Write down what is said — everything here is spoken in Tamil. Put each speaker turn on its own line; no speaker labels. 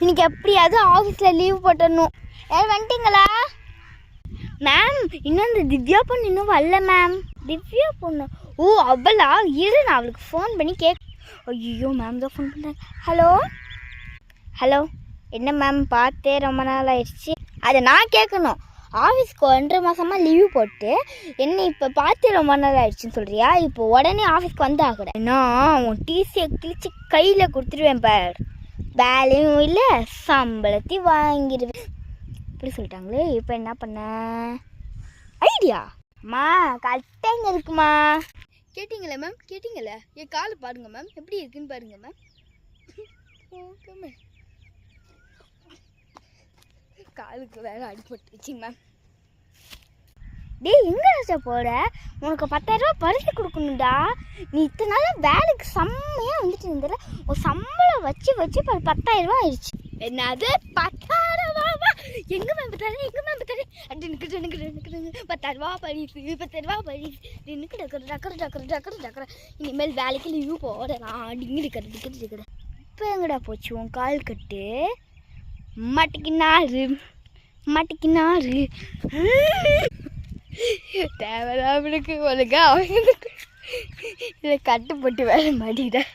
இன்னைக்கு எப்படியாவது ஆஃபீஸில் லீவ் போட்டுடணும். யாரும் வந்துட்டீங்களா மேம்? இன்னும் இந்த திவ்யா பொண்ணு இன்னும் வரல மேம். திவ்யா பொண்ணு? ஓ அவளா? இரு நான் அவளுக்கு ஃபோன் பண்ணி ஐயோ மேம் தான் ஃபோன் பண்ணுறேன். ஹலோ ஹலோ, என்ன மேம் பார்த்தே ரொம்ப நாள் ஆயிடுச்சு. அதை நான் கேட்கணும். ஆஃபீஸ்க்கு 1.5 மாதமாக லீவ் போட்டு என்ன இப்போ பார்த்து ரொம்ப நாள் ஆயிடுச்சுன்னு சொல்கிறியா? இப்போ உடனே ஆஃபீஸ்க்கு வந்து ஆகக்கூட. நான் உன் டிசியை கிழிச்சு கையில் கொடுத்துருவேன் பார். வேலையும் இல்லை, சம்பளத்தையும் வாங்கிடுவேன். இப்படி சொல்லிட்டாங்களே, இப்போ என்ன பண்ண ஐடியா? அம்மா கரெக்டாக இருக்குமா?
கேட்டிங்களே மேம், கேட்டிங்களே. என் காலை பாருங்க மேம், எப்படி இருக்குன்னு பாருங்க மேம். Okay ma'am. காலுக்கு வேற அடிபட்டுருச்சு மேம்.
டேய் எங்கே போட? உனக்கு 10,000 ரூபா பரிசு கொடுக்கணும்டா. நீ இத்தனை நாள் வேலைக்கு செம்மையாக வந்துட்டு இருந்தல, ஒரு சம்பளம் வச்சு 10,000 ரூபா ஆயிடுச்சு.
என்னது 10,000 ரூபாவா? எங்க மேம் 10,000? எங்க மேம் 10,000? எனக்கு 10,000 ரூபா பரிசு, 10,000 ரூபா பரிசு. எனக்கு டக்கர். இனிமேல் வேலைக்கு லீவு போடலாம். டிங்கு டிக்கெட்.
இப்போ எங்கடா போச்சு உன் கால் கட்டு? மாட்டிக்கினாரு
தேவையில்லாமலுக்கு ஒழுங்கா அவங்களுக்கு இதை கட்டு போட்டு வேலை மாட்டிக்கிட்டேன்.